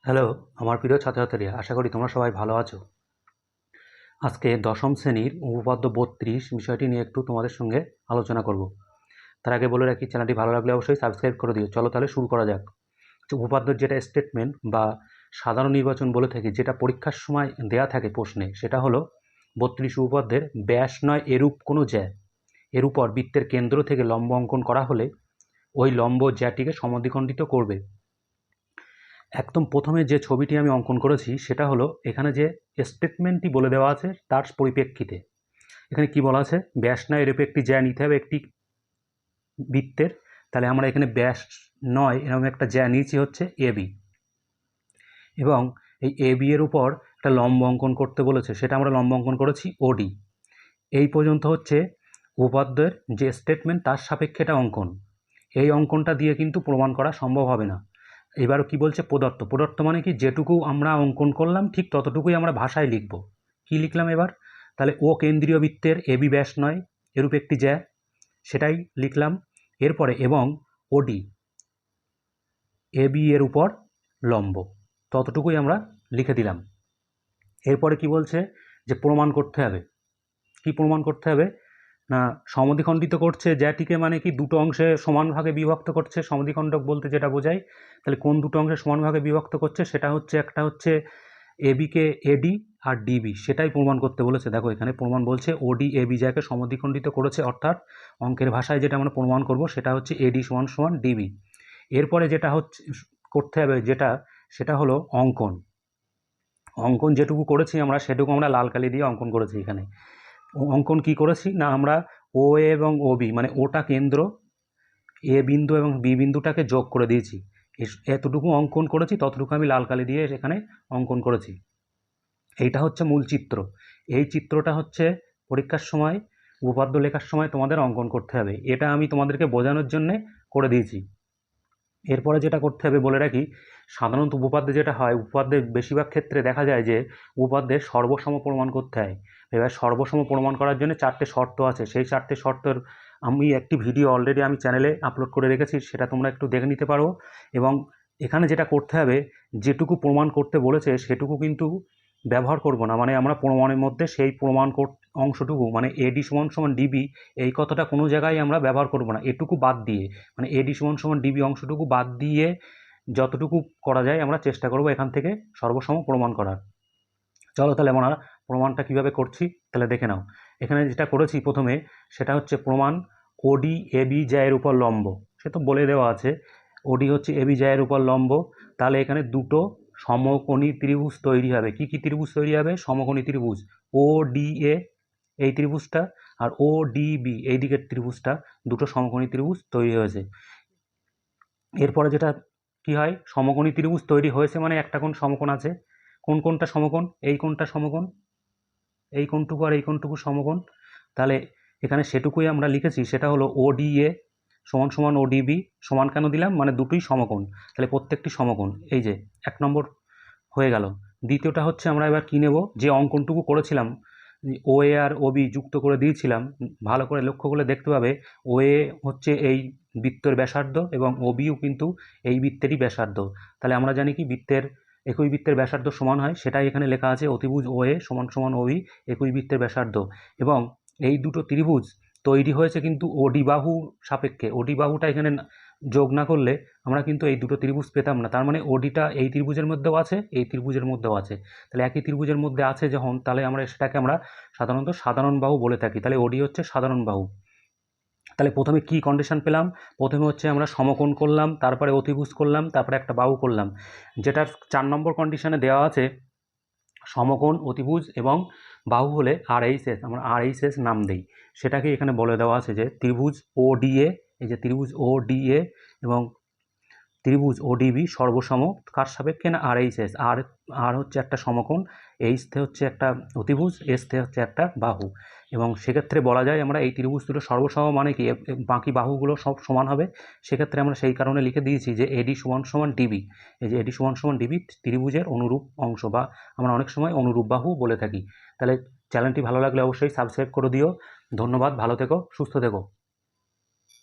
Hello, আমার প্রিয় ছাত্রছাত্রীরা, আশা করি তোমরা সবাই ভালো আছো। আজকে দশম শ্রেণীর উপপাদ্য 32 বিষয়টি নিয়ে একটু তোমাদের সঙ্গে আলোচনা করব। তার আগে বলে রাখি, চ্যানেলটি ভালো লাগলে অবশ্যই সাবস্ক্রাইব করে দিও। চলো তাহলে শুরু করা যাক। উপপাদ্যের যেটা স্টেটমেন্ট বা সাধারণ নির্বাচন বলে থাকি, যেটা পরীক্ষার সময় দেয়া থাকে প্রশ্নে, সেটা হলো 32 উপপাদ্যের ব্যাস নয় এরূপ কোনো জ্যা এর উপর বৃত্তের কেন্দ্র থেকে লম্ব অঙ্কন করা হলে ওই লম্ব জ্যাটিকে সমদ্বিখণ্ডিত করবে। একদম প্রথমে যে ছবিটি আমি অঙ্কন করেছি সেটা হলো এখানে যে স্টেটমেন্টটি বলে দেওয়া আছে তার পরিপ্রেক্ষিতে। এখানে কি বলা আছে, ব্যাস নয় এরূপ একটি জ্যা নিতে হবে একটি বৃত্তের। তাহলে আমরা এখানে ব্যাস নয় এরকম একটা জ্যা নিয়েছি হচ্ছে এবি, এবং এই এবি এর উপর একটা লম্ব অঙ্কন করতে বলেছে, সেটা আমরা লম্ব অঙ্কন করেছি ওডি। এই পর্যন্ত হচ্ছে উপপাদ্যের যে স্টেটমেন্ট তার সাপেক্ষে এটা অঙ্কন। এই অঙ্কনটা দিয়ে কিন্তু প্রমাণ করা সম্ভব হবে না। এবার কি বলছে, প্রদত্ত। প্রদত্ত মানে কি, যেটুকু আমরা অঙ্কন করলাম ঠিক ততটুকুই আমরা ভাষায় লিখব। কি লিখলাম এবার, তাহলে ও কেন্দ্রীয় বৃত্তের এবি ব্যাস নয় এরূপ একটি জ্যা, সেটাই লিখলাম। এরপরে এবং ওডি এবি এর উপর লম্ব, ততটুকুই আমরা লিখে দিলাম। এরপরে কি বলছে, যে প্রমাণ করতে হবে। কি প্রমাণ করতে হবে না, সমদ্বিখণ্ডিত করছে জ্যাটিকে, মানে কি দুটো অংশে সমান ভাগে বিভক্ত করছে। সমদ্বিখণ্ডক বলতে যেটা বোঝায়, তাহলে কোন দুটো অংশে সমান ভাগে বিভক্ত করছে, সেটা হচ্ছে একটা হচ্ছে এবিকে এডি আর ডিবি, সেটাই প্রমাণ করতে বলেছে। দেখো এখানে প্রমাণ বলছে ওডি এবি জ্যাকে সমদ্বিখণ্ডিত করেছে, অর্থাৎ অঙ্কের ভাষায় যেটা আমরা প্রমাণ করব সেটা হচ্ছে এডি সমান সমান ডিবি। এরপরে যেটা হচ্ছে করতে হবে সেটা হলো অঙ্কন। অঙ্কন যেটুকু করেছি আমরা সেটুকু আমরা লাল কালি দিয়ে অঙ্কন করেছি। এখানে অঙ্কন কি করেছি না, আমরা ও এ এবং ও বি, মানে ওটা কেন্দ্র, এ বিন্দু এবং বি বিন্দুটাকে যোগ করে দিয়েছি। এতটুকু অঙ্কন করেছি, ততটুকু আমি লাল কালি দিয়ে এখানে অঙ্কন করেছি। এইটা হচ্ছে মূল চিত্র। এই চিত্রটা হচ্ছে পরীক্ষার সময় উপপাদ্য লেখার সময় তোমাদের অঙ্কন করতে হবে। এটা আমি তোমাদেরকে বোঝানোর জন্যে করে দিয়েছি। এরপরে যেটা করতে হবে বলে রাখি, সাধারণত উপপাদ্যে যেটা হয়, উপপাদ্যের বেশিরভাগ ক্ষেত্রে দেখা যায় যে উপপাদ্যের সর্বসম প্রমাণ করতে হয়। এবার সর্বসম প্রমাণ করার জন্য 4টে শর্ত আছে। সেই 4টে শর্তের আমি একটি ভিডিও অলরেডি আমি চ্যানেলে আপলোড করে রেখেছি, সেটা তোমরা একটু দেখে নিতে পারো। এবং এখানে যেটা করতে হবে, যেটুকু প্রমাণ করতে বলেছে সেটুকু কিন্তু ব্যবহার করব না। মানে আমরা প্রমাণের মধ্যে সেই প্রমাণ অংশটুকু, মানে এডি সমান সমান ডিবি, এই কথাটা কোনো জায়গায় আমরা ব্যবহার করব না। এটুকু বাদ দিয়ে, মানে এডি সমান সমান ডিবি অংশটুকু বাদ দিয়ে যতটুকু করা যায় আমরা চেষ্টা করব এখান থেকে সর্বসম প্রমাণ করার। চলো তাহলে আমরা প্রমাণটা কিভাবে করছি তাহলে দেখে নাও। এখানে যেটা করেছি প্রথমে, সেটা হচ্ছে প্রমাণ ওডি এবি জ্যায়ের উপর লম্ব। সে তো বলে দেওয়া আছে, ওডি হচ্ছে এবি জ্যায়ের উপর লম্ব। তাহলে এখানে দুটো সমকোণী ত্রিভুজ তৈরি হবে। কি কি ত্রিভুজ তৈরি হবে? সমকোণী ত্রিভুজ ও ডি এ, এই ত্রিভুজটা, আর ও ডি বি এই দিকের ত্রিভুজটা, দুটো সমকোণী ত্রিভুজ তৈরি হয়েছে। এরপরে যেটা কি হয়, সমকোণী ত্রিভুজ তৈরি হয়েছে মানে একটা কোণ সমকোণ আছে। কোন কোনটা সমকোণ? এই কোণটা সমকোণ, এই কোণটুকু আর এই কোণটুকু সমকোণ। তাহলে এখানে সেটুকুই আমরা লিখেছি, সেটা হলো ও ডি এ সমান সমান ও ডিবি। সমান কেন দিলাম, মানে দুটোই সমকোণ, তাহলে প্রত্যেকটি সমকোণ। এই যে 1 নম্বর হয়ে গেল। দ্বিতীয়টা হচ্ছে আমরা এবার কি নেব, যে অঙ্কনটুকু করেছিলাম ও এ আর ও বি যুক্ত করে দিয়েছিলাম, ভালো করে লক্ষ্য করলে দেখতে পাবে ও এ হচ্ছে এই বৃত্তের ব্যাসার্ধ এবং ও বিও কিন্তু এই বৃত্তেরই ব্যাসার্ধ। তাহলে আমরা জানি কি, একই বৃত্তের ব্যাসার্ধ সমান হয়, সেটাই এখানে লেখা আছে। অতিভুজ ও এ সমান সমান ও বি একই বৃত্তের ব্যাসার্ধ। এবং এই দুটো ত্রিভুজ তৈরি হয়েছে কিন্তু ওডি বাহু সাপেক্ষে। ওডি বাহুটা এখানে যোগ না করলে আমরা কিন্তু এই দুটো ত্রিভুজ পেতাম না। তার মানে ওডিটা এই ত্রিভুজের মধ্যেও আছে, এই ত্রিভুজের মধ্যেও আছে। তাহলে একই ত্রিভুজের মধ্যে আছে যখন, তাহলে সেটাকে আমরা সাধারণত সাধারণ বাহু বলে থাকি। তাহলে ওডি হচ্ছে সাধারণ বাহু। তাহলে প্রথমে কি কন্ডিশন পেলাম, প্রথমে হচ্ছে আমরা সমকোণ করলাম, তারপরে অতিভুজ করলাম, তারপরে একটা বাহু করলাম। যেটার 4 নম্বর কন্ডিশনে দেওয়া আছে সমকোণ, অতিভুজ এবং বাহু হলে RHS, আমরা RHS নাম দেই। সেটাকে এখানে বলে দেওয়া আছে যে ত্রিভুজ ODA, এই যে ত্রিভুজ ODA এবং ত্রিভুজ ওডিবি সর্বসম কার সাপেক্ষে না, RHS। আর হচ্ছে একটা সমকোণ, এইচতে হচ্ছে একটা অতিভুজ, এসতে হচ্ছে একটা বাহু। এবং সেক্ষেত্রে বলা যায় আমরা এই ত্রিভুজ দুটো সর্বসম মানে কি, বাকি বাহুগুলো সব সমান হবে। সেক্ষেত্রে আমরা সেই কারণে লিখে দিয়েছি যে এডি সমান সমান ডিবি। এই যে এডি সমান সমান ডিবি ত্রিভুজের অনুরূপ অংশ, বা আমরা অনেক সময় অনুরূপ বাহু বলে থাকি। তাহলে চ্যানেলটি ভালো লাগলে অবশ্যই সাবস্ক্রাইব করে দিও। ধন্যবাদ, ভালো থেকো, সুস্থ থেকো।